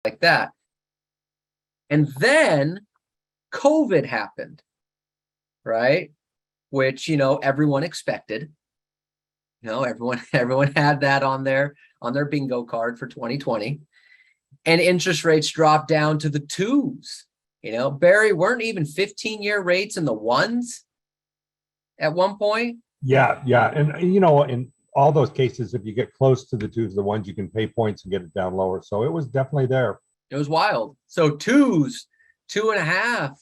Like that. And then COVID happened, right? Which, everyone expected. Everyone had that on their bingo card for 2020. And interest rates dropped down to the twos. Barry, weren't even 15-year rates in the ones at one point? Yeah. And, in all those cases, if you get close to the twos, the ones you can pay points and get it down lower. So it was definitely there. It was wild. So twos, 2.5,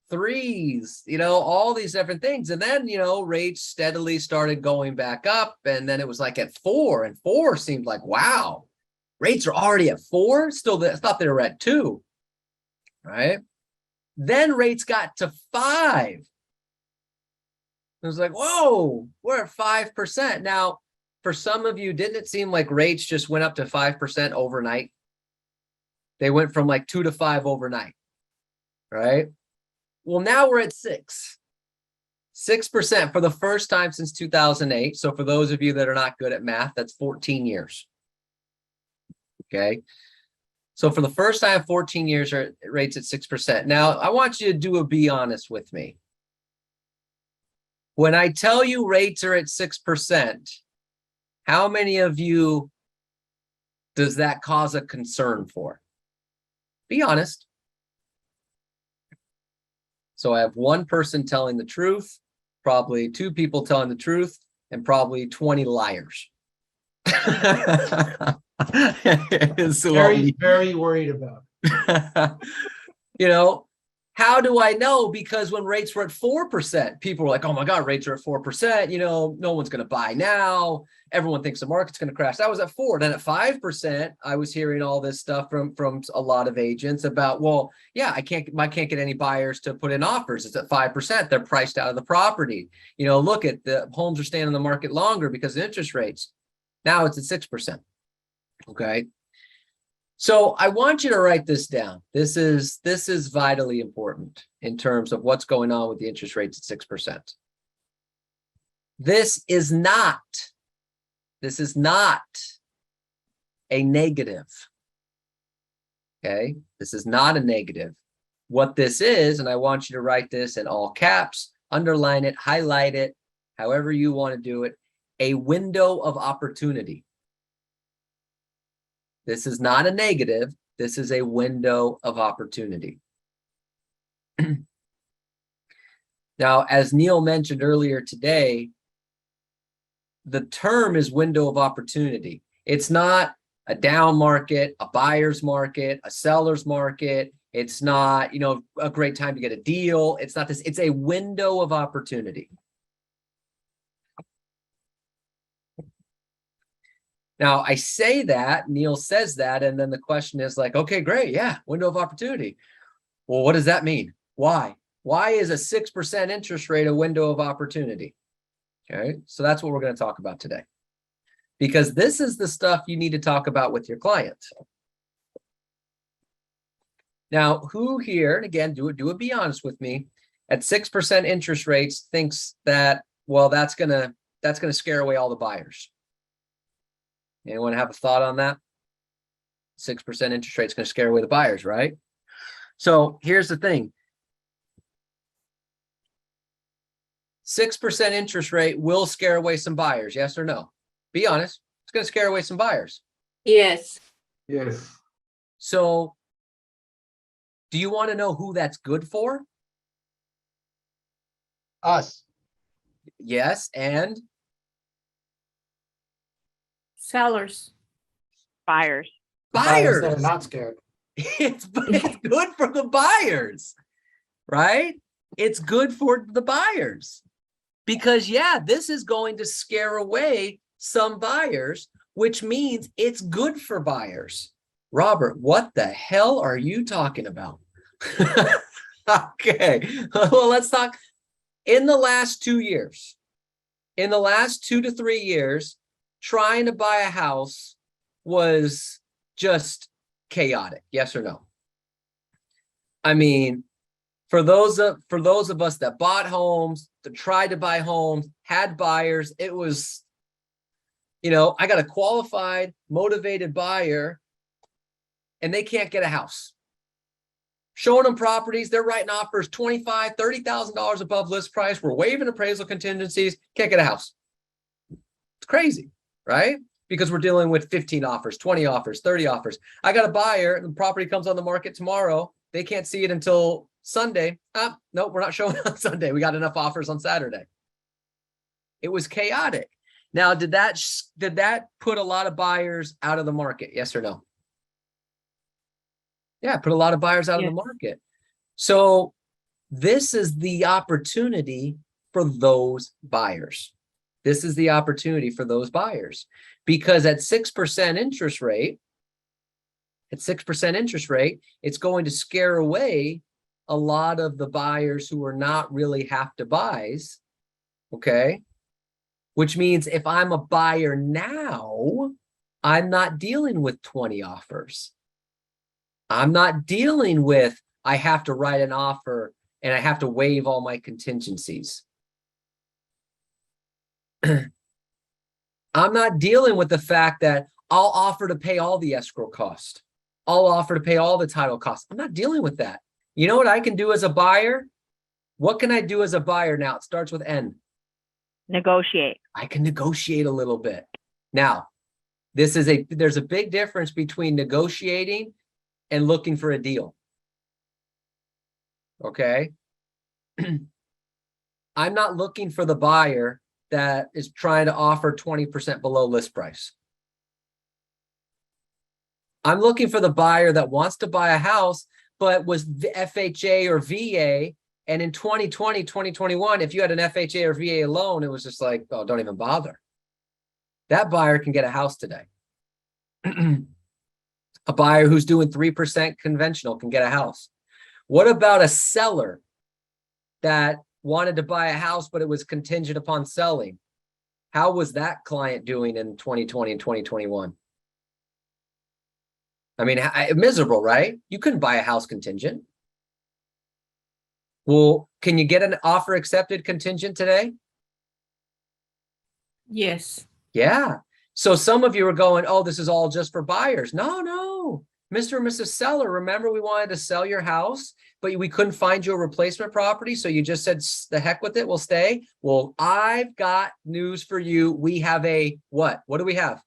threes, all these different things. And then, rates steadily started going back up. And then it was like at 4, and 4 seemed like, wow, rates are already at 4. Still, I thought they were at 2, right? Then rates got to 5. It was like, whoa, we're at 5%. Now, for some of you, didn't it seem like rates just went up to 5% overnight? They went from like 2 to 5 overnight, right? Well, now we're at 6% for the first time since 2008. So for those of you that are not good at math, that's 14 years. Okay. So for the first time, 14 years, rates at 6%. Now, I want you to be honest with me. When I tell you rates are at 6%, how many of you does that cause a concern for? Be honest. So I have one person telling the truth, probably 2 people telling the truth, and probably 20 liars. Very, very worried about. How do I know? Because when rates were at 4%, people were like, oh my God, rates are at 4%. No one's going to buy now. Everyone thinks the market's going to crash. That was at 4. Then at 5%, I was hearing all this stuff from a lot of agents about, well, yeah, I can't get any buyers to put in offers. It's at 5%. They're priced out of the property. Look at the homes are staying in the market longer because of interest rates. Now it's at 6%. Okay. So I want you to write this down. This is vitally important in terms of what's going on with the interest rates at 6%. This is not a negative. Okay, this is not a negative. What this is, and I want you to write this in all caps, underline it, highlight it, however you want to do it, a window of opportunity. This is not a negative. This is a window of opportunity. Now, as Neil mentioned earlier today, the term is window of opportunity. It's not a down market, a buyer's market, a seller's market. It's not, a great time to get a deal. It's not this. It's a window of opportunity. Now, I say that, Neil says that, and then the question is like, okay, great, yeah, window of opportunity. Well, what does that mean? Why? Why is a 6% interest rate a window of opportunity? Okay, so that's what we're going to talk about today. Because this is the stuff you need to talk about with your clients. Now, who here, and again, do it, be honest with me, at 6% interest rates thinks that, well, that's gonna scare away all the buyers? Anyone have a thought on that? 6% interest rate is going to scare away the buyers, right? So here's the thing. 6% interest rate will scare away some buyers, yes or no? Be honest. It's going to scare away some buyers. Yes. Yes. So do you want to know who that's good for? Us. Yes, and? Sellers. Buyers. Buyers. They're not scared. It's good for the buyers, right? It's good for the buyers because, yeah, this is going to scare away some buyers, which means it's good for buyers. Robert, what the hell are you talking about? Okay, well, let's talk. In the last 2 years, in the last 2 to 3 years, trying to buy a house was just chaotic. Yes or no? I mean, for those of us that bought homes, that tried to buy homes, had buyers, it was, I got a qualified, motivated buyer, and they can't get a house. Showing them properties, they're writing offers $25,000, $30,000 above list price. We're waiving appraisal contingencies, can't get a house. It's crazy, right? Because we're dealing with 15 offers, 20 offers, 30 offers. I got a buyer, the property comes on the market tomorrow. They can't see it until Sunday. No, we're not showing on Sunday. We got enough offers on Saturday. It was chaotic. Now, did that put a lot of buyers out of the market? Yes or no? Yeah, put a lot of buyers out of the market. So this is the opportunity for those buyers. This is the opportunity for those buyers, because at 6% interest rate, it's going to scare away a lot of the buyers who are not really have to buys. Okay. Which means if I'm a buyer now, I'm not dealing with 20 offers. I'm not dealing with, I have to write an offer and I have to waive all my contingencies. I'm not dealing with the fact that I'll offer to pay all the escrow cost. I'll offer to pay all the title costs. I'm not dealing with that. You know what I can do as a buyer? What can I do as a buyer now? It starts with N. Negotiate. I can negotiate a little bit. Now, there's a big difference between negotiating and looking for a deal. Okay. I'm not looking for the buyer that is trying to offer 20% below list price. I'm looking for the buyer that wants to buy a house, but was FHA or VA. And in 2020, 2021, if you had an FHA or VA loan, it was just like, oh, don't even bother. That buyer can get a house today. A buyer who's doing 3% conventional can get a house. What about a seller that wanted to buy a house, but it was contingent upon selling? How was that client doing in 2020 and 2021? I mean, miserable, right? You couldn't buy a house contingent. Well, can you get an offer accepted contingent today? Yes. Yeah. So some of you are going, oh, this is all just for buyers. No. Mr. and Mrs. Seller, remember we wanted to sell your house, but we couldn't find you a replacement property. So you just said, the heck with it, we'll stay. Well, I've got news for you. We have a what? What do we have?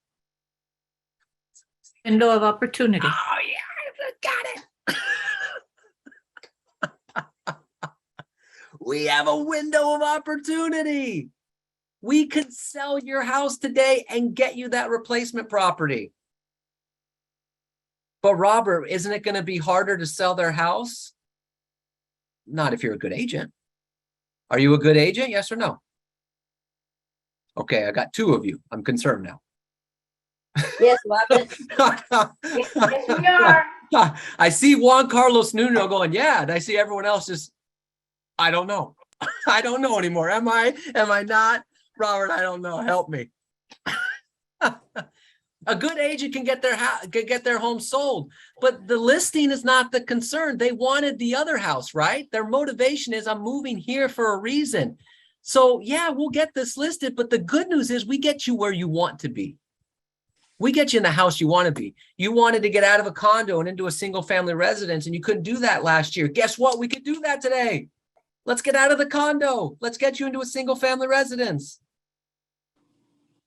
Window of opportunity. Oh, yeah, I got it. We have a window of opportunity. We could sell your house today and get you that replacement property. But Robert, isn't it going to be harder to sell their house? Not if you're a good agent. Are you a good agent? Yes or no? Okay, I got two of you. I'm concerned now. Yes, Robert. Yes, we are. I see Juan Carlos Nuno going, yeah, and I see everyone else just, I don't know. I don't know anymore. Am I not? Robert, I don't know. Help me. A good agent can get their home sold, but the listing is not the concern. They wanted the other house, right? Their motivation is, I'm moving here for a reason. So yeah, we'll get this listed, but the good news is we get you where you want to be. We get you in the house you want to be. You wanted to get out of a condo and into a single family residence, and you couldn't do that last year. Guess what? We could do that today. Let's get out of the condo. Let's get you into a single family residence.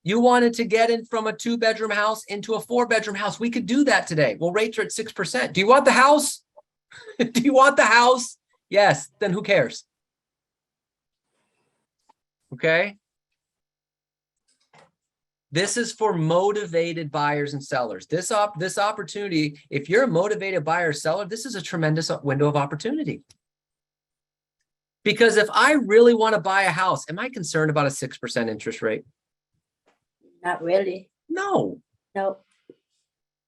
You wanted to get in from a 2-bedroom house into a 4-bedroom house. We could do that today. Well, rates are at 6%. Do you want the house? Do you want the house? Yes. Then who cares? Okay. This is for motivated buyers and sellers. This opportunity, if you're a motivated buyer or seller, this is a tremendous window of opportunity. Because if I really want to buy a house, am I concerned about a 6% interest rate? Not really. No. No.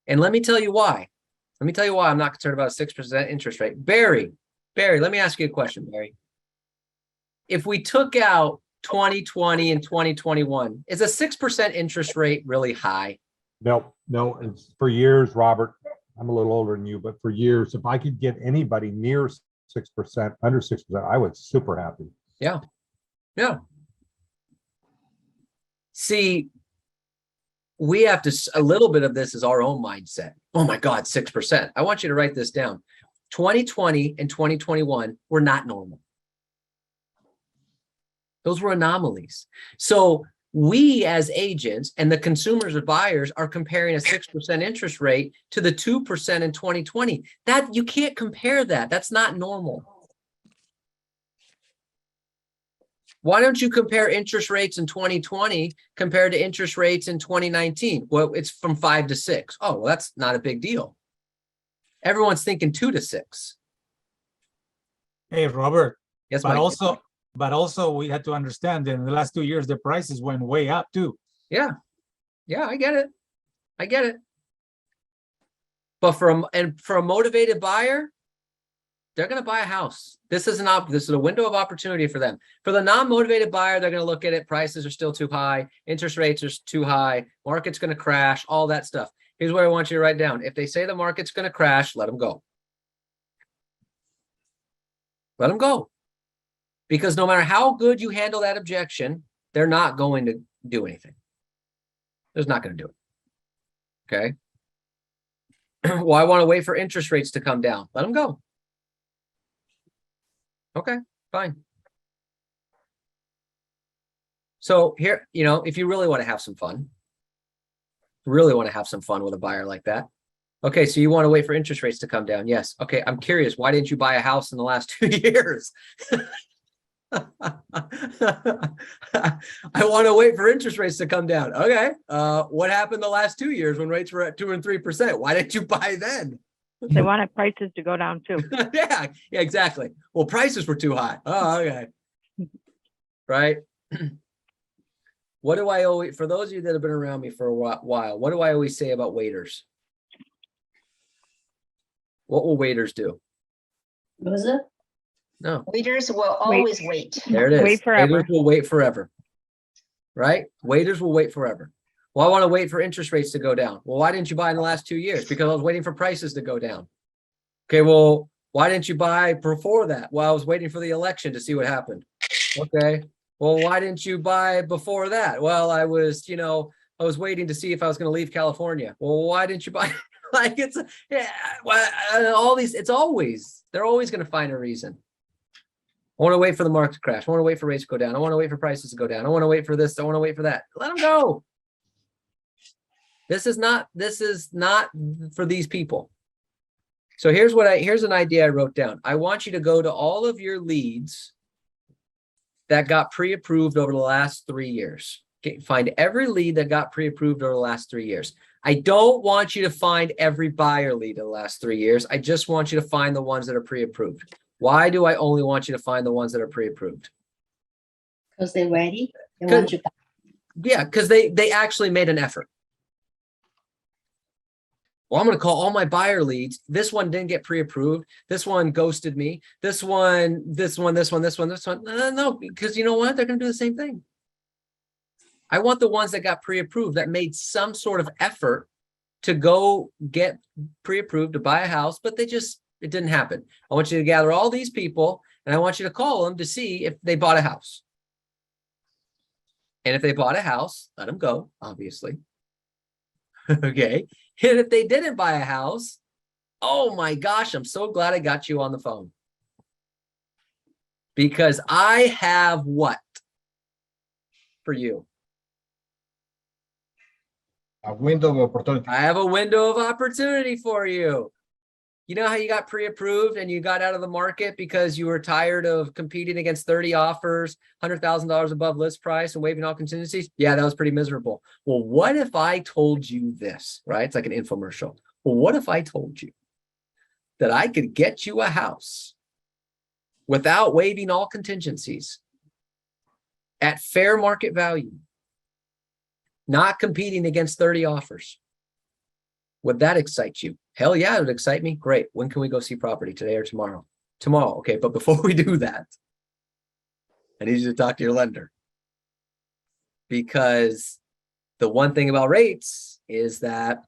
And let me tell you why. Let me tell you why I'm not concerned about a 6% interest rate. Barry, let me ask you a question, Barry. If we took out 2020 and 2021, is a 6% interest rate really high? No. It's for years, Robert, I'm a little older than you, but for years, if I could get anybody near 6%, under 6%, I was super happy. Yeah. See, we have to, a little bit of this is our own mindset. Oh my God, 6%. I want you to write this down. 2020 and 2021 were not normal. Those were anomalies. So we as agents and the consumers or buyers are comparing a 6% interest rate to the 2% in 2020. That you can't compare that. That's not normal. Why don't you compare interest rates in 2020 compared to interest rates in 2019? Well, it's from 5 to 6. Oh, well, that's not a big deal. Everyone's thinking 2 to 6. Hey, Robert, Yes, but Mike. also we had to understand that in the last 2 years, the prices went way up too. Yeah, I get it. But for a motivated buyer, they're going to buy a house. This is a window of opportunity for them. For the non-motivated buyer, they're going to look at it. Prices are still too high. Interest rates are too high. Market's going to crash, all that stuff. Here's what I want you to write down. If they say the market's going to crash, let them go. Let them go. Because no matter how good you handle that objection, they're not going to do anything. They're just not going to do it. Okay. Well, I want to wait for interest rates to come down. Let them go. Okay, fine. So here, if you really want to have some fun, with a buyer like that. Okay, so you want to wait for interest rates to come down. Yes. Okay, I'm curious. Why didn't you buy a house in the last 2 years? I want to wait for interest rates to come down. Okay. What happened the last 2 years when rates were at 2 and 3%? Why didn't you buy then? They wanted prices to go down too. Yeah, exactly. Well, prices were too high. Oh, okay. Right. What do I always, for those of you that have been around me for a while, what do I always say about waiters? What will waiters do? Was it? No. Waiters will always wait. There it is. Wait forever. Waiters will wait forever. Right? Waiters will wait forever. Well, I want to wait for interest rates to go down. Well, why didn't you buy in the last 2 years? Because I was waiting for prices to go down. Okay, well, why didn't you buy before that? Well, I was waiting for the election to see what happened. Okay, well, why didn't you buy before that? Well, I was waiting to see if I was going to leave California. Well, why didn't you buy? Like they're always going to find a reason. I want to wait for the market to crash. I want to wait for rates to go down. I want to wait for prices to go down. I want to wait for this. I want to wait for that. Let them go. This is not for these people. So here's an idea I wrote down. I want you to go to all of your leads that got pre-approved over the last 3 years. Okay, find every lead that got pre-approved over the last 3 years. I don't want you to find every buyer lead in the last 3 years. I just want you to find the ones that are pre-approved. Why do I only want you to find the ones that are pre-approved? Because they're ready. They want you back. Yeah, because they actually made an effort. Well, I'm going to call all my buyer leads. This one didn't get pre-approved. This one ghosted me. This one. No, because you know what? They're going to do the same thing. I want the ones that got pre-approved that made some sort of effort to go get pre-approved to buy a house, but it didn't happen. I want you to gather all these people and I want you to call them to see if they bought a house. And if they bought a house, let them go, obviously. Okay. And if they didn't buy a house, oh my gosh, I'm so glad I got you on the phone. Because I have what for you? A window of opportunity. I have a window of opportunity for you. You know how you got pre-approved and you got out of the market because you were tired of competing against 30 offers, $100,000 above list price and waiving all contingencies? Yeah, that was pretty miserable. Well, what if I told you this, right? It's like an infomercial. Well, what if I told you that I could get you a house without waiving all contingencies at fair market value, not competing against 30 offers? Would that excite you? Hell yeah, it would excite me. Great. When can we go see property, today or tomorrow? Tomorrow. Okay, but before we do that, I need you to talk to your lender. Because the one thing about rates is that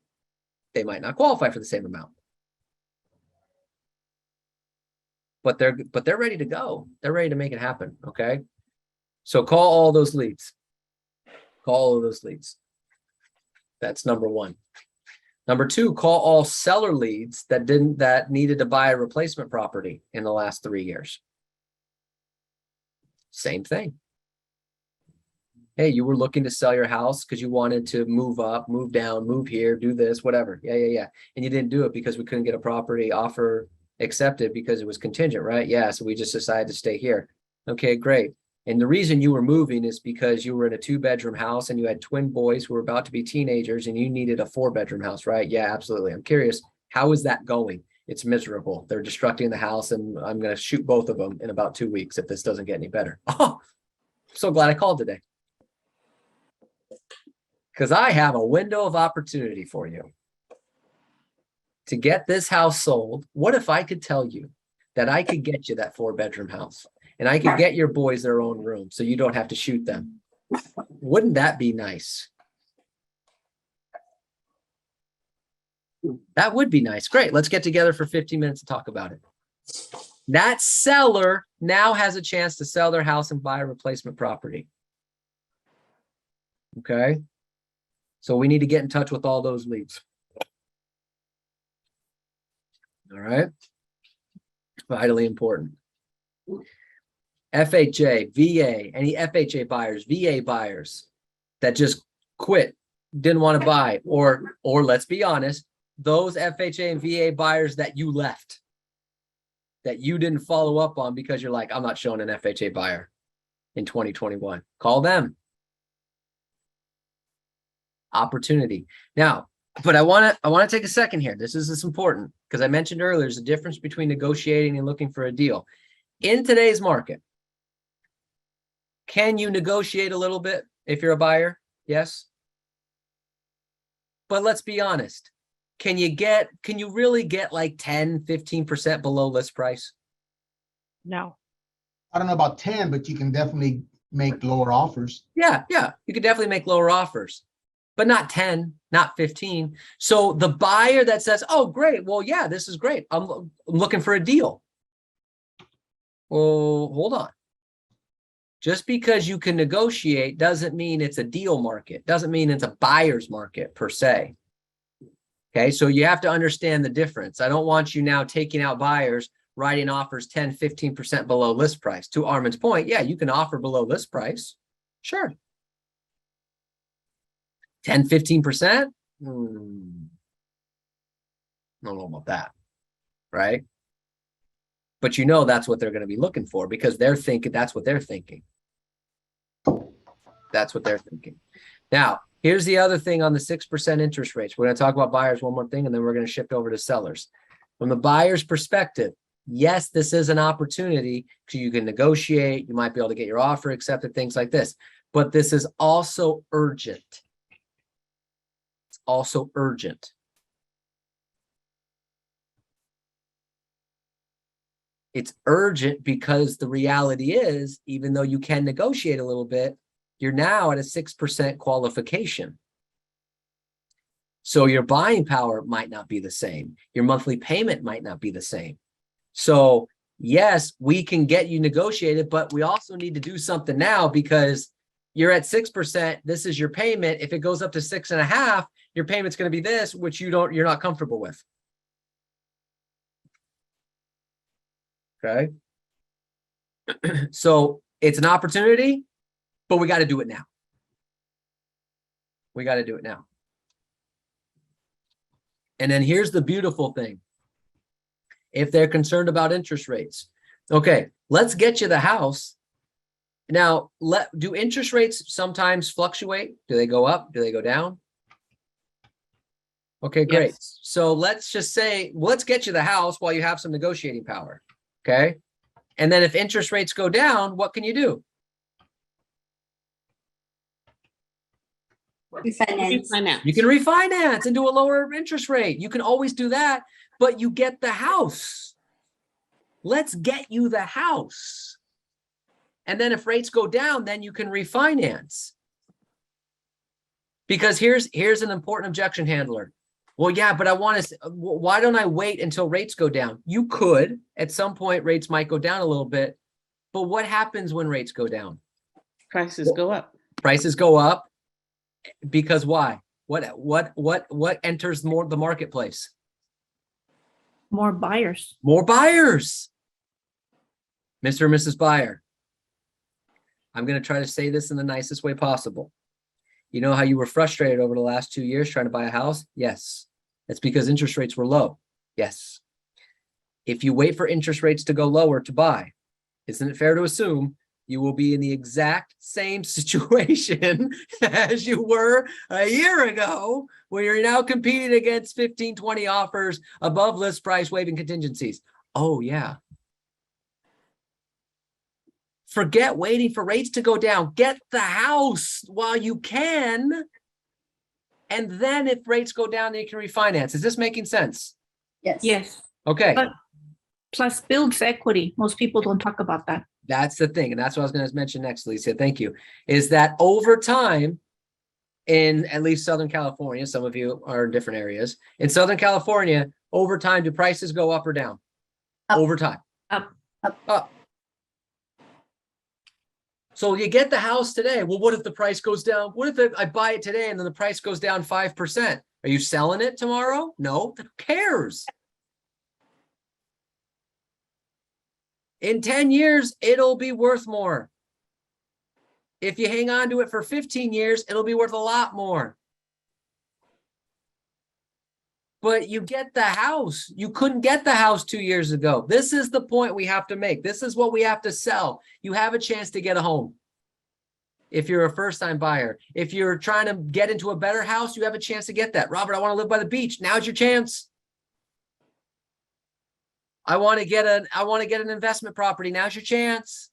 they might not qualify for the same amount. but they're ready to go. They're ready to make it happen. Okay. So call all those leads. Call all of those leads. That's number one. Number two, call all seller leads that needed to buy a replacement property in the last 3 years. Same thing. Hey, you were looking to sell your house because you wanted to move up, move down, move here, do this, whatever. Yeah. And you didn't do it because we couldn't get a property offer accepted because it was contingent, right? Yeah. So we just decided to stay here. Okay, great. And the reason you were moving is because you were in a 2-bedroom house and you had twin boys who were about to be teenagers and you needed a 4-bedroom house, right? Yeah, absolutely. I'm curious, how is that going? It's miserable. They're destructing the house and I'm going to shoot both of them in about 2 weeks if this doesn't get any better. Oh, so glad I called today. Because I have a window of opportunity for you to get this house sold. What if I could tell you that I could get you that 4-bedroom house and I could get your boys their own room so you don't have to shoot them? Wouldn't that be nice? That would be nice. Great. Let's get together for 15 minutes to talk about it. That seller now has a chance to sell their house and buy a replacement property. Okay. So we need to get in touch with all those leads. All right. Vitally important. FHA, VA, any FHA buyers, VA buyers that just quit, didn't want to buy, or let's be honest, those FHA and VA buyers that you left, that you didn't follow up on because you're like, I'm not showing an FHA buyer in 2021. Call them. Opportunity. Now, but I want to take a second here. This is important because I mentioned earlier, there's a difference between negotiating and looking for a deal. In today's market, can you negotiate a little bit if you're a buyer? Yes. But let's be honest. Can you really get like 10, 15% below list price? No. I don't know about 10, but you can definitely make lower offers. Yeah. You could definitely make lower offers, but not 10, not 15. So the buyer that says, oh, great. Well, yeah, this is great. I'm looking for a deal. Well, hold on. Just because you can negotiate doesn't mean it's a deal market. Doesn't mean it's a buyer's market per se. Okay, so you have to understand the difference. I don't want you now taking out buyers, writing offers 10, 15% below list price. To Armin's point, yeah, you can offer below list price. Sure. 10, 15%? I don't know about that, right? But you know that's what they're going to be looking for because they're thinking that's what they're thinking. That's what they're thinking. Now, here's the other thing on the 6% interest rates. We're going to talk about buyers one more thing, and then we're going to shift over to sellers. From the buyer's perspective, yes, this is an opportunity because you can negotiate. You might be able to get your offer accepted, things like this. But this is also urgent. It's also urgent. It's urgent because the reality is, even though you can negotiate a little bit, you're now at a 6% qualification. So your buying power might not be the same. Your monthly payment might not be the same. So yes, we can get you negotiated, but we also need to do something now because you're at 6%. This is your payment. If it goes up to 6.5, your payment's going to be this, which you're not comfortable with. Okay. So it's an opportunity, but we got to do it now. We got to do it now. And then here's the beautiful thing. If they're concerned about interest rates, okay, let's get you the house. Now, do interest rates sometimes fluctuate? Do they go up? Do they go down? Okay, great. Yes. So let's just say, let's get you the house while you have some negotiating power. Okay. And then if interest rates go down, what can you do? Refinance. You can refinance and do a lower interest rate. You can always do that, but you get the house. Let's get you the house. And then if rates go down, then you can refinance. Because here's an important objection handler. Well, yeah, but I want to, why don't I wait until rates go down? You could, at some point, rates might go down a little bit, but what happens when rates go down? Prices go up. Prices go up because why? What enters the marketplace? More buyers. More buyers. Mr. and Mrs. Buyer. I'm going to try to say this in the nicest way possible. You know how you were frustrated over the last 2 years trying to buy a house? Yes. It's because interest rates were low. Yes. If you wait for interest rates to go lower to buy, isn't it fair to assume you will be in the exact same situation as you were a year ago, where you're now competing against 15, 20 offers above list price, waiving contingencies? Oh, yeah. Forget waiting for rates to go down. Get the house while you can. And then if rates go down, then you can refinance. Is this making sense? Yes. Yes. Okay. But plus builds equity. Most people don't talk about that. That's the thing. And that's what I was going to mention next, Lisa. Thank you. Is that over time, in at least Southern California, some of you are in different areas. In Southern California, over time, do prices go up or down? Up. Over time. Up. Up. So you get the house today. Well, what if the price goes down? What if I buy it today and then the price goes down 5%? Are you selling it tomorrow? No. Who cares? In 10 years, it'll be worth more. If you hang on to it for 15 years, it'll be worth a lot more. But you get the house. You couldn't get the house 2 years ago. This is the point we have to make. This is what we have to sell. You have a chance to get a home. If you're a first-time buyer, if you're trying to get into a better house, you have a chance to get that. Robert, I want to live by the beach. Now's your chance. I want to get an investment property. Now's your chance.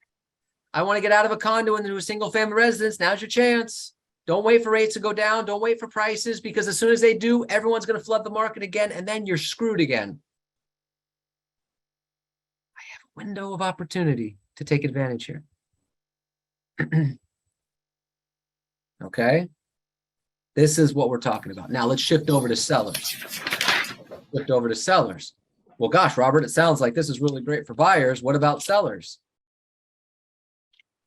I want to get out of a condo and into a single family residence. Now's your chance. Don't wait for rates to go down. Don't wait for prices, because as soon as they do, everyone's going to flood the market again, and then you're screwed again. I have a window of opportunity to take advantage here. Okay. This is what we're talking about. Now let's shift over to sellers. Shift over to sellers. Well, gosh, Robert, it sounds like this is really great for buyers. What about sellers?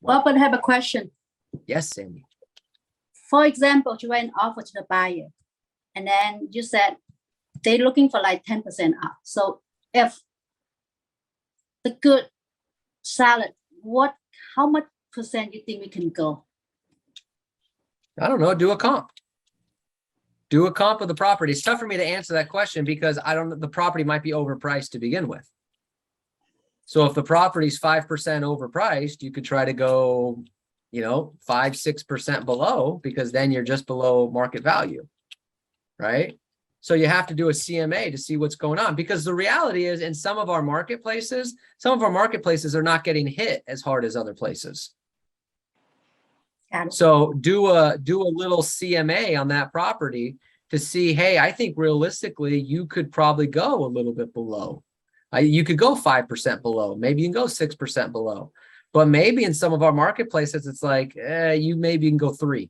Robert, I have a question. Yes, Sandy. For example, you write an offer to the buyer, and then you said they're looking for like 10% up. So if the good salad, how much percent you think we can go? I don't know. Do a comp. Do a comp of the property. It's tough for me to answer that question because I don't know. The property might be overpriced to begin with. So if the property's 5% overpriced, you could try to go, 5-6% below, because then you're just below market value, right? So you have to do a CMA to see what's going on, because the reality is in some of our marketplaces are not getting hit as hard as other places. Got it. So do a little CMA on that property to see, hey, I think realistically you could probably go a little bit below. You could go 5% below, maybe you can go 6% below, but maybe in some of our marketplaces, it's like, you can go 3,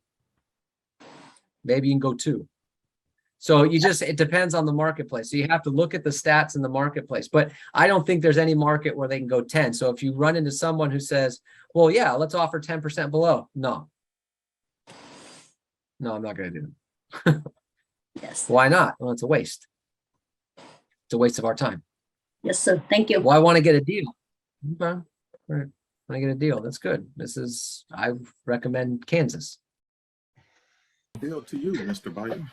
maybe you can go 2. So it depends on the marketplace. So you have to look at the stats in the marketplace, but I don't think there's any market where they can go 10. So if you run into someone who says, well, yeah, let's offer 10% below. No, I'm not going to do it. Yes. Why not? Well, it's a waste. It's a waste of our time. Yes, sir. Thank you. Well, I want to get a deal. Okay. All right. When I get a deal, that's good. I recommend Kansas. Deal to you, Mr. Biden.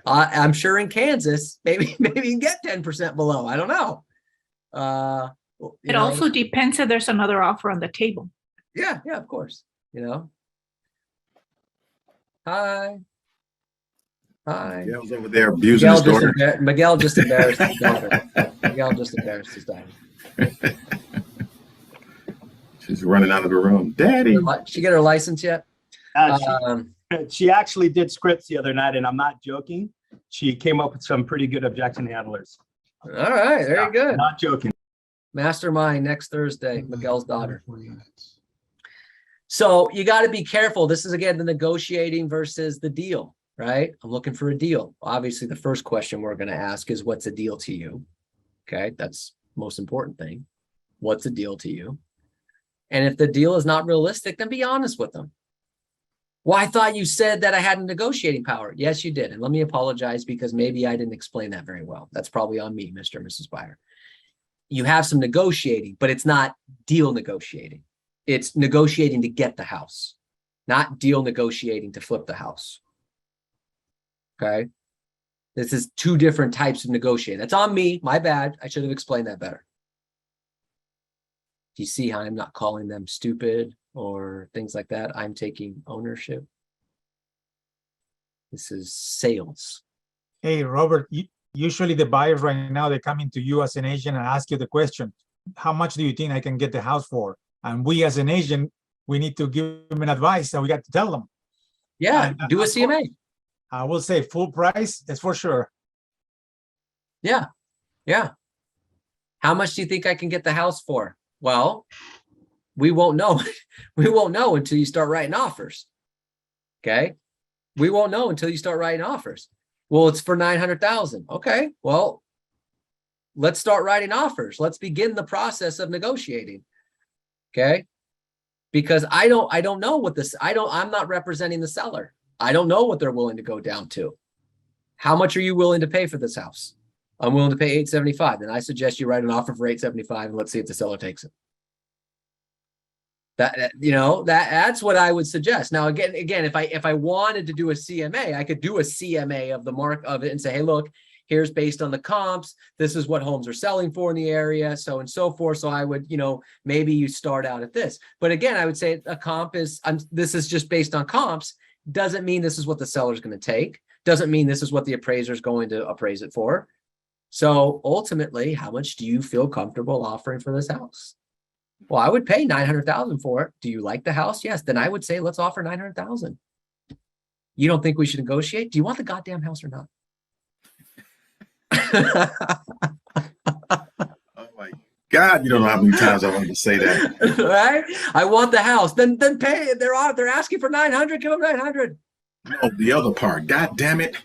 I'm sure in Kansas, maybe you can get 10% below. I don't know. It also depends if there's another offer on the table. Yeah, of course. Hi. Miguel's over there abusing his daughter. Miguel just embarrassed his daughter. She's running out of the room. Daddy. She get her license yet? She actually did scripts the other night, and I'm not joking. She came up with some pretty good objection handlers. All right, very good. Not joking. Mastermind next Thursday, Miguel's daughter. So you got to be careful. This is again the negotiating versus the deal, right? I'm looking for a deal. Obviously, the first question we're going to ask is what's a deal to you? Okay, that's the most important thing. What's a deal to you? And if the deal is not realistic, then be honest with them. Well, I thought you said that I had a negotiating power. Yes, you did. And let me apologize because maybe I didn't explain that very well. That's probably on me, Mr. and Mrs. Buyer. You have some negotiating, but it's not deal negotiating. It's negotiating to get the house, not deal negotiating to flip the house. Okay. This is two different types of negotiating. That's on me. My bad. I should have explained that better. Do you see how I'm not calling them stupid or things like that? I'm taking ownership. This is sales. Hey, Robert, usually the buyers right now, they come into you as an agent and ask you the question, how much do you think I can get the house for? And we as an agent, we need to give them an advice and we got to tell them. Yeah, And, do a CMA. I will say full price is for sure. Yeah, yeah. How much do you think I can get the house for? Well, we won't know. We won't know until you start writing offers. Okay. We won't know until you start writing offers. Well, it's for 900,000. Okay. Well, let's start writing offers. Let's begin the process of negotiating. Okay. Because I don't know what this, I'm not representing the seller. I don't know what they're willing to go down to. How much are you willing to pay for this house? I'm willing to pay $875. Then I suggest you write an offer for $875 and let's see if the seller takes it. That's what I would suggest. Now, again, if I wanted to do a CMA, I could do a CMA of the mark of it and say, hey, look, here's based on the comps. This is what homes are selling for in the area, so and so forth. So I would, maybe you start out at this. But again, I would say a comp is, this is just based on comps. Doesn't mean this is what the seller's going to take. Doesn't mean this is what the appraiser is going to appraise it for. So ultimately, how much do you feel comfortable offering for this house? Well, I would pay $900,000 for it. Do you like the house? Yes. Then I would say, let's offer $900,000. You don't think we should negotiate? Do you want the goddamn house or not? Oh my God, you don't know how many times I wanted to say that. Right? I want the house. Then pay. They're asking for 900. Give them 900. No, the other part. God damn it.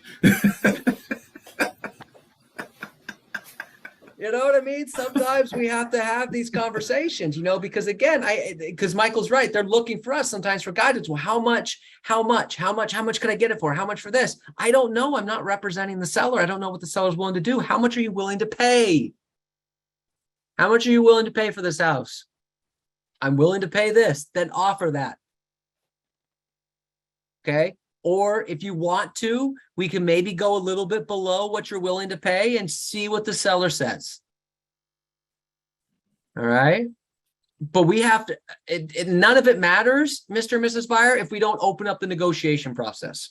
You know what I mean? Sometimes we have to have these conversations, because again, because Michael's right. They're looking for us sometimes for guidance. Well, how much can I get it for? How much for this? I don't know. I'm not representing the seller. I don't know what the seller's willing to do. How much are you willing to pay? How much are you willing to pay for this house? I'm willing to pay this. Then offer that. Okay. Or if you want to, we can maybe go a little bit below what you're willing to pay and see what the seller says. All right. But we have to, none of it matters, Mr. and Mrs. Buyer, if we don't open up the negotiation process.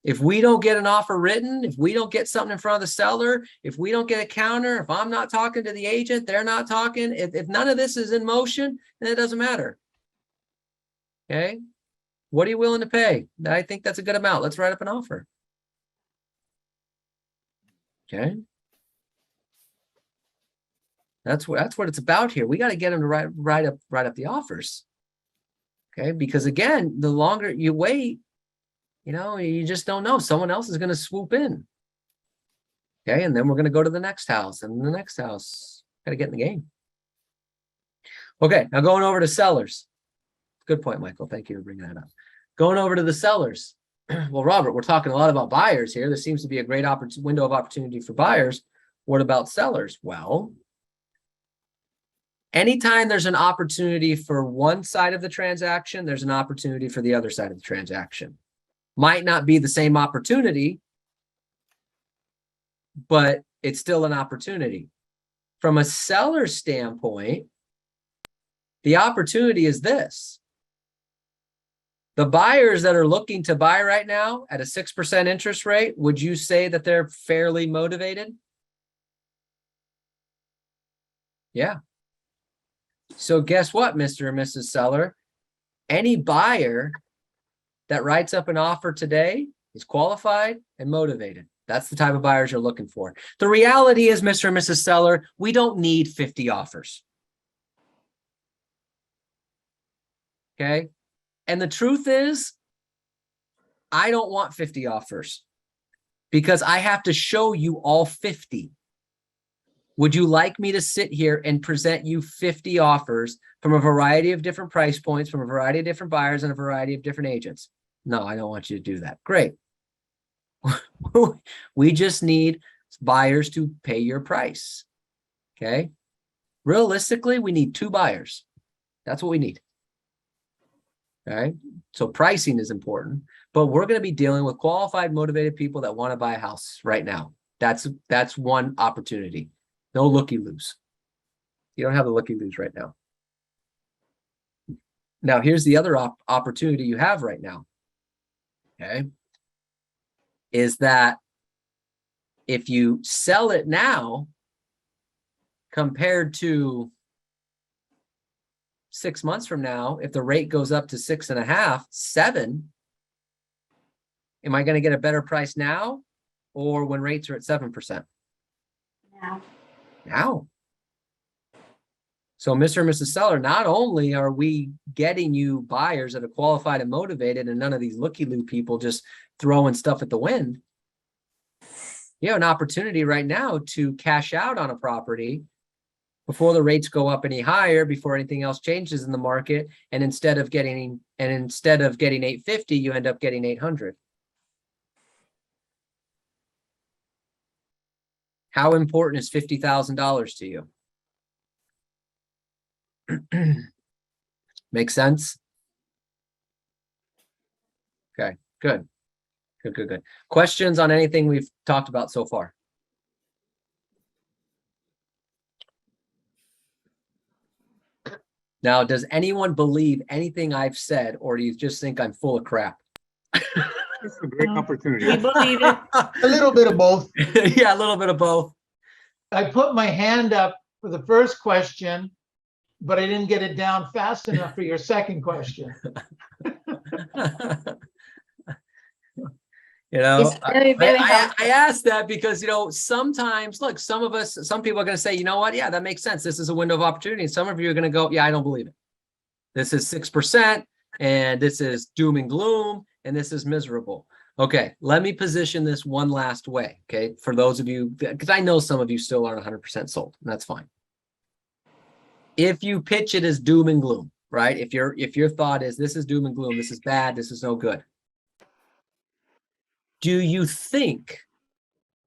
If we don't get an offer written, if we don't get something in front of the seller, if we don't get a counter, if I'm not talking to the agent, they're not talking, if none of this is in motion, then it doesn't matter. Okay. What are you willing to pay? I think that's a good amount. Let's write up an offer. Okay. That's what it's about here. We got to get them to write up the offers. Okay. Because again, the longer you wait, you just don't know. Someone else is going to swoop in. Okay. And then we're going to go to the next house and the next house. Got to get in the game. Okay. Now going over to sellers. Good point, Michael. Thank you for bringing that up. Going over to the sellers. Well, Robert, we're talking a lot about buyers here. There seems to be a great window of opportunity for buyers. What about sellers? Well, anytime there's an opportunity for one side of the transaction, there's an opportunity for the other side of the transaction. Might not be the same opportunity, but it's still an opportunity. From a seller standpoint, the opportunity is this. The buyers that are looking to buy right now at a 6% interest rate, would you say that they're fairly motivated? Yeah. So guess what, Mr. and Mrs. Seller? Any buyer that writes up an offer today is qualified and motivated. That's the type of buyers you're looking for. The reality is, Mr. and Mrs. Seller, we don't need 50 offers. Okay. And the truth is, I don't want 50 offers because I have to show you all 50. Would you like me to sit here and present you 50 offers from a variety of different price points, from a variety of different buyers and a variety of different agents? No, I don't want you to do that. Great. We just need buyers to pay your price. Okay. Realistically, we need 2 buyers. That's what we need. Okay. So pricing is important, but we're going to be dealing with qualified, motivated people that want to buy a house right now. That's one opportunity. No looky-loos. You don't have the looky-loos right now. Now, here's the other opportunity you have right now. Okay. Is that if you sell it now compared to 6 months from now, if the rate goes up to 6.5, 7, am I going to get a better price now or when rates are at 7%? Now. So Mr. and Mrs. Seller, not only are we getting you buyers that are qualified and motivated and none of these looky-loo people just throwing stuff at the wind, you have an opportunity right now to cash out on a property before the rates go up any higher, before anything else changes in the market. And instead of getting 850, you end up getting 800. How important is $50,000 to you? Make sense? Okay, good. Good. Questions on anything we've talked about so far? Now, does anyone believe anything I've said, or do you just think I'm full of crap? It's a great No. opportunity. We believe it. A little bit of both. Yeah, a little bit of both. I put my hand up for the first question, but I didn't get it down fast enough for your second question. You know, It's very I helpful. asked that because, you know, sometimes, look, some people are going to say, you know what? Yeah, that makes sense. This is a window of opportunity. And some of you are going to go, yeah, I don't believe it. This is 6% and this is doom and gloom and this is miserable. Okay, let me position this one last way. Okay, for those of you, because I know some of you still aren't 100% sold, and that's fine. If you pitch it as doom and gloom, right? If your thought is this is doom and gloom, this is bad, this is no good. Do you think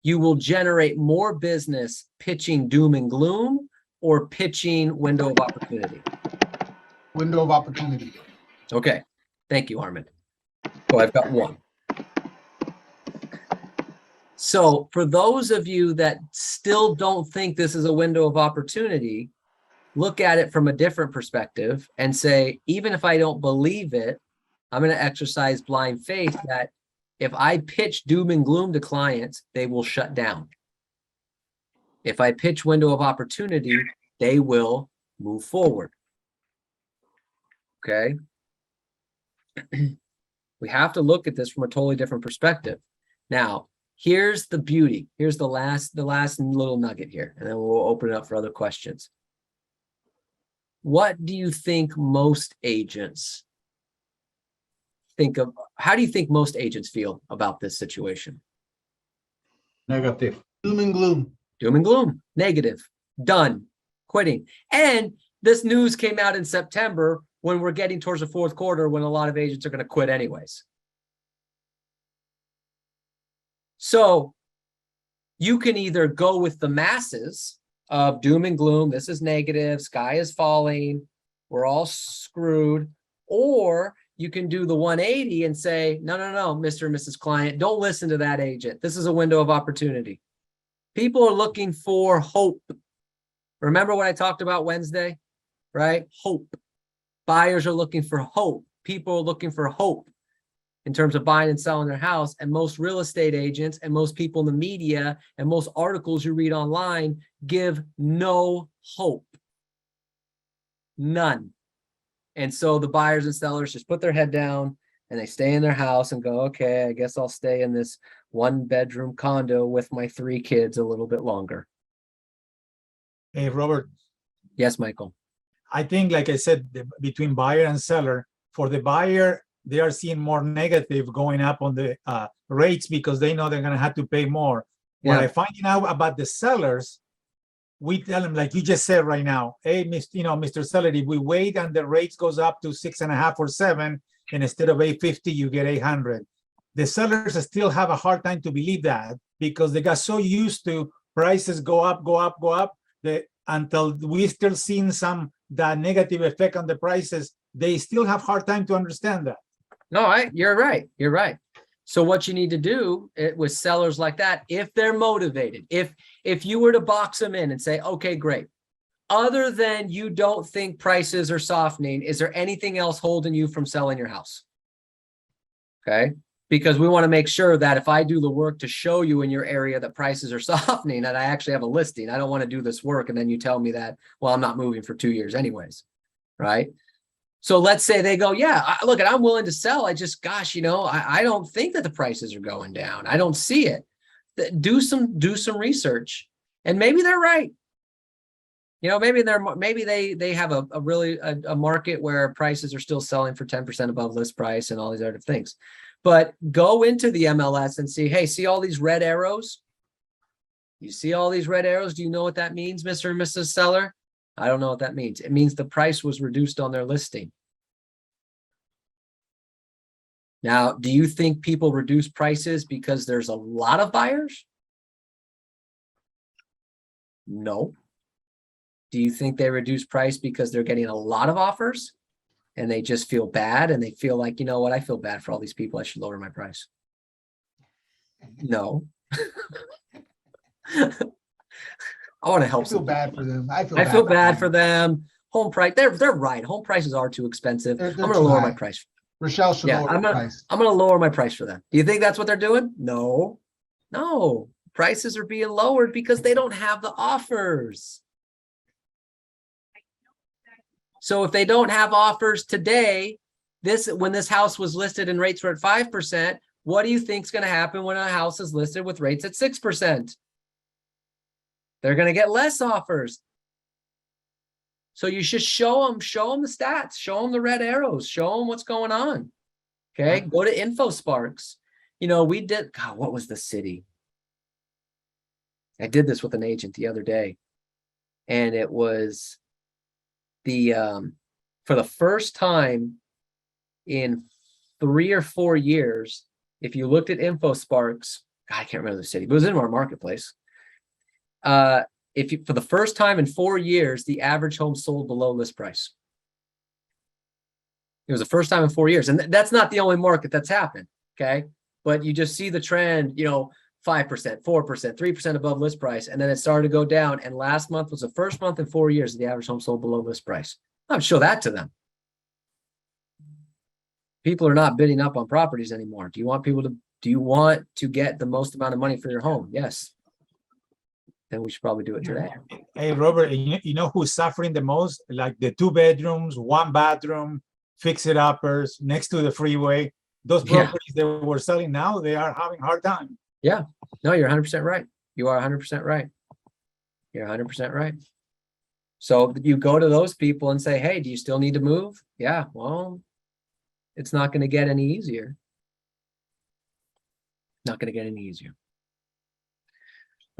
you will generate more business pitching doom and gloom or pitching window of opportunity? Window of opportunity. Okay, thank you, Armand. So I've got one. So for those of you that still don't think this is a window of opportunity, look at it from a different perspective and say, even if I don't believe it, I'm going to exercise blind faith that if I pitch doom and gloom to clients, they will shut down. If I pitch window of opportunity, they will move forward. Okay. We have to look at this from a totally different perspective. Now, here's the beauty. Here's the last little nugget here, and then we'll open it up for other questions. What do you think most agents think of? How do you think most agents feel about this situation? Negative. Doom and gloom. Doom and gloom, negative, done, quitting. And this news came out in September when we're getting towards the fourth quarter when a lot of agents are going to quit anyways. So you can either go with the masses of doom and gloom, this is negative, sky is falling, we're all screwed, or you can do the 180 and say, no, Mr. and Mrs. Client, don't listen to that agent. This is a window of opportunity. People are looking for hope. Remember what I talked about Wednesday, right? Hope. Buyers are looking for hope. People are looking for hope in terms of buying and selling their house. And most real estate agents and most people in the media and most articles you read online give no hope. None. And so the buyers and sellers just put their head down and they stay in their house and go, okay, I guess I'll stay in this 1-bedroom condo with my 3 kids a little bit longer. Hey, Robert, Yes, Michael. I think, like I said, between buyer and seller, for the buyer, they are seeing more negative going up on the rates because they know they're going to have to pay more. When Yeah. I finding out about the sellers, we tell them, like you just said right now, hey, Mr. Seller, if we wait and the rates goes up to 6.5 or 7, and instead of 850, you get 800. The sellers still have a hard time to believe that because they got so used to prices go up, that until we still seeing that negative effect on the prices, they still have hard time to understand that. No, you're right. You're right. So what you need to do with sellers like that, if they're motivated, if you were to box them in and say, okay, great. Other than you don't think prices are softening, is there anything else holding you from selling your house? Okay. Because we want to make sure that if I do the work to show you in your area that prices are softening, that I actually have a listing. I don't want to do this work and then you tell me that, well, I'm not moving for 2 years anyways. Right. So let's say they go, yeah, look, I'm willing to sell. I just, gosh, I don't think that the prices are going down. I don't see it. Do some research, and maybe they're right. Maybe they have a really market where prices are still selling for 10% above list price and all these other things. But go into the MLS and see, hey, see all these red arrows? You see all these red arrows? Do you know what that means, Mr. and Mrs. Seller? I don't know what that means. It means the price was reduced on their listing. Now, do you think people reduce prices because there's a lot of buyers? No. Do you think they reduce price because they're getting a lot of offers and they just feel bad and they feel like, you know what, I feel bad for all these people, I should lower my price? No. I want to help. I feel bad for them. I feel bad for them. Home price, they're right. Home prices are too expensive. I'm going to lower my price. Rochelle should lower the price. I'm going to lower my price for them. Do you think that's what they're doing? No. Prices are being lowered because they don't have the offers. So if they don't have offers today, when this house was listed and rates were at 5%, what do you think is going to happen when a house is listed with rates at 6%? They're going to get less offers. So you should show them the stats, show them the red arrows, show them what's going on. Okay. Go to InfoSparks. We did, God, what was the city? I did this with an agent the other day, and it was for the first time in 3 or 4 years, if you looked at InfoSparks, God, I can't remember the city, but it was in our marketplace. For the first time in 4 years, the average home sold below list price. It was the first time in 4 years. And that's not the only market that's happened. Okay. But you just see the trend, 5%, 4%, 3% above list price. And then it started to go down. And last month was the first month in 4 years the average home sold below list price. I'll show that to them. People are not bidding up on properties anymore. Do you want to get the most amount of money for your home? Yes. Then we should probably do it today. Hey, Robert, you know who's suffering the most? Like the 2 bedrooms, 1 bathroom, fix-it-uppers next to the freeway. Those properties they were selling now, they are having a hard time. Yeah. No, you're 100% right. You are 100% right. You're 100% right. So you go to those people and say, hey, do you still need to move? Yeah, well, it's not going to get any easier. Not going to get any easier.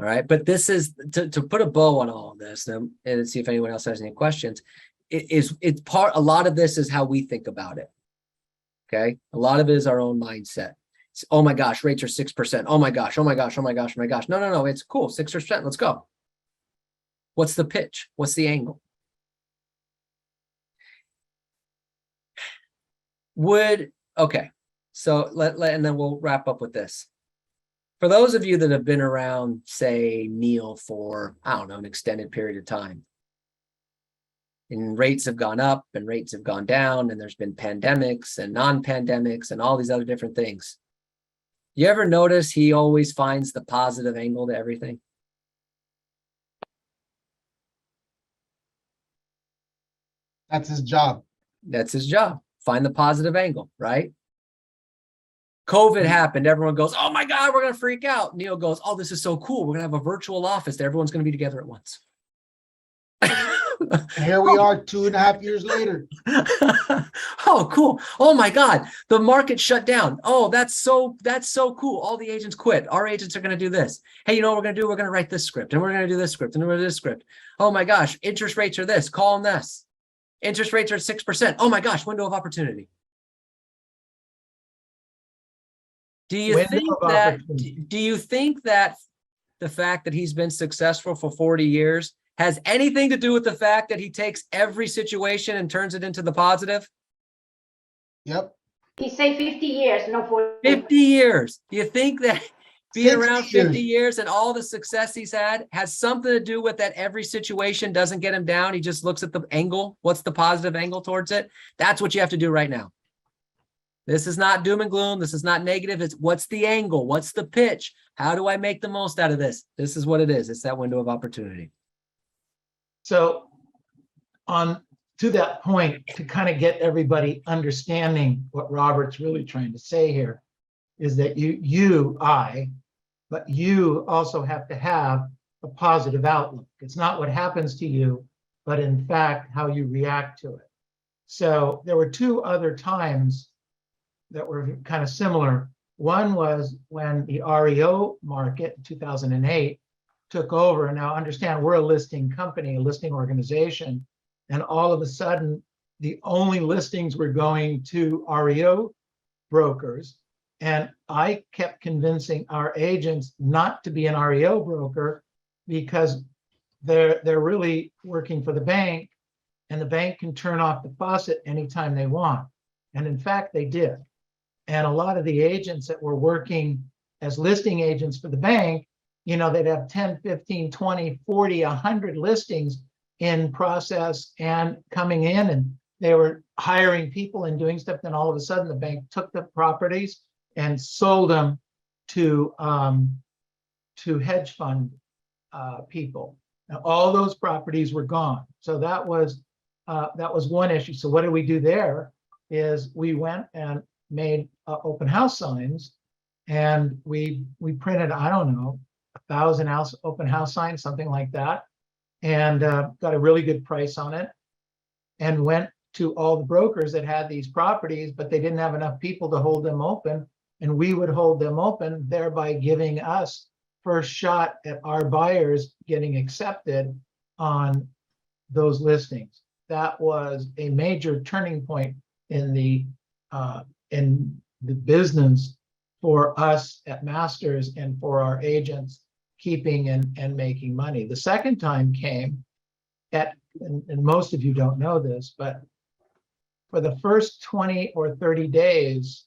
All right. But this is to put a bow on all of this and see if anyone else has any questions. A lot of this is how we think about it. Okay. A lot of it is our own mindset. It's, oh my gosh, rates are 6%. Oh my gosh. Oh my gosh. Oh my gosh. Oh my gosh. No. It's cool. 6%. Let's go. What's the pitch? What's the angle? Okay. So and then we'll wrap up with this. For those of you that have been around, say, Neil for, I don't know, an extended period of time, and rates have gone up and rates have gone down, and there's been pandemics and non-pandemics and all these other different things. You ever notice he always finds the positive angle to everything? That's his job. That's his job. Find the positive angle, right? COVID happened. Everyone goes, oh my God, we're going to freak out. Neil goes, oh, this is so cool. We're going to have a virtual office that everyone's going to be together at once. And here we are 2.5 years later. Oh, cool. Oh my God. The market shut down. Oh, that's so cool. All the agents quit. Our agents are going to do this. Hey, you know what we're going to do? We're going to write this script and we're going to do this script and we're going to do this script. Oh my gosh. Interest rates are this. Call them this. Interest rates are 6%. Oh my gosh. Window of opportunity. Do you think that the fact that he's been successful for 40 years has anything to do with the fact that he takes every situation and turns it into the positive? Yep. He say 50 years, not 40. 50 years. Do you think that being 60 around 50 years and all the success he's had has something to do with that every situation doesn't get him down? He just looks at the angle. What's the positive angle towards it? That's what you have to do right now. This is not doom and gloom. This is not negative. It's what's the angle? What's the pitch? How do I make the most out of this? This is what it is. It's that window of opportunity. So on to that point, to kind of get everybody understanding what Robert's really trying to say here is that but you also have to have a positive outlook. It's not what happens to you, but in fact, how you react to it. So there were two other times that were kind of similar. One was when the REO market in 2008 took over. Now understand, we're a listing company, a listing organization, and all of a sudden, the only listings were going to REO brokers. And I kept convincing our agents not to be an REO broker because they're really working for the bank, and the bank can turn off the faucet anytime they want. And in fact, they did. And a lot of the agents that were working as listing agents for the bank, you know, they'd have 10, 15, 20, 40, 100 listings in process and coming in, and they were hiring people and doing stuff. Then all of a sudden the bank took the properties and sold them to hedge fund people. Now, all those properties were gone. So that was one issue. So what did we do there is we went and made open house signs, and we printed, I don't know, 1,000 open house signs, something like that, and got a really good price on it, and went to all the brokers that had these properties, but they didn't have enough people to hold them open, and we would hold them open, thereby giving us first shot at our buyers getting accepted on those listings. That was a major turning point in the business for us at Masters and for our agents keeping and making money. The second time came and most of you don't know this, but for the first 20 or 30 days,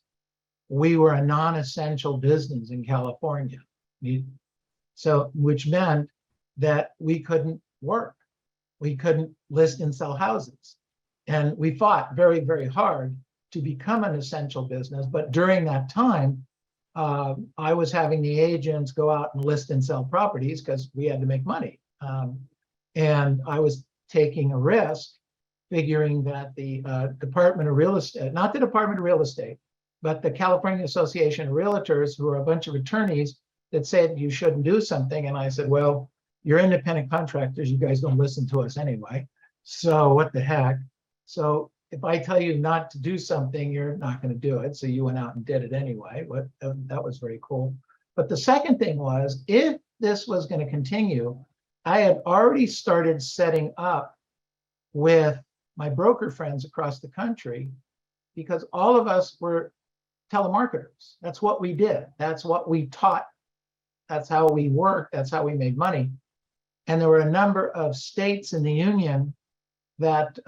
we were a non-essential business in California. So, which meant that we couldn't work. We couldn't list and sell houses. And we fought very, very hard to become an essential business. But during that time, I was having the agents go out and list and sell properties because we had to make money. And I was taking a risk, figuring that the Department of Real Estate, not the Department of Real Estate, but the California Association of Realtors, who are a bunch of attorneys that said you shouldn't do something. And I said, well, you're independent contractors. You guys don't listen to us anyway. So what the heck? So if I tell you not to do something, you're not going to do it. So you went out and did it anyway. But that was very cool. But the second thing was, if this was going to continue, I had already started setting up with my broker friends across the country, because all of us were telemarketers. That's what we did. That's what we taught. That's how we worked. That's how we made money. And there were a number of states in the union that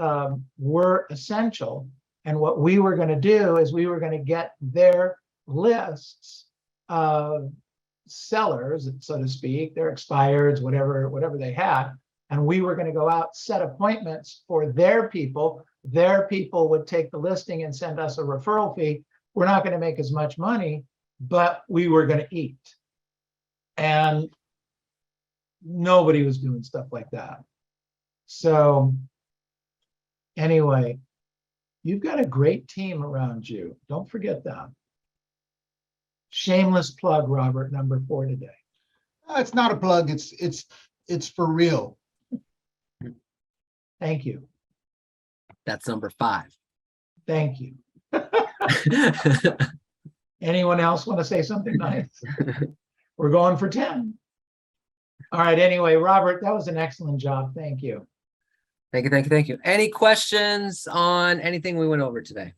were essential. And what we were going to do is we were going to get their lists of sellers, so to speak, their expireds, whatever they had. And we were going to go out, set appointments for their people. Their people would take the listing and send us a referral fee. We're not going to make as much money, but we were going to eat. And nobody was doing stuff like that. So anyway, you've got a great team around you. Don't forget that. Shameless plug, Robert, number 4 today. It's not a plug. It's for real. Thank you. That's number 5. Thank you. Anyone else want to say something nice? We're going for 10. All right. Anyway, Robert, that was an excellent job. Thank you. Thank you. Any questions on anything we went over today?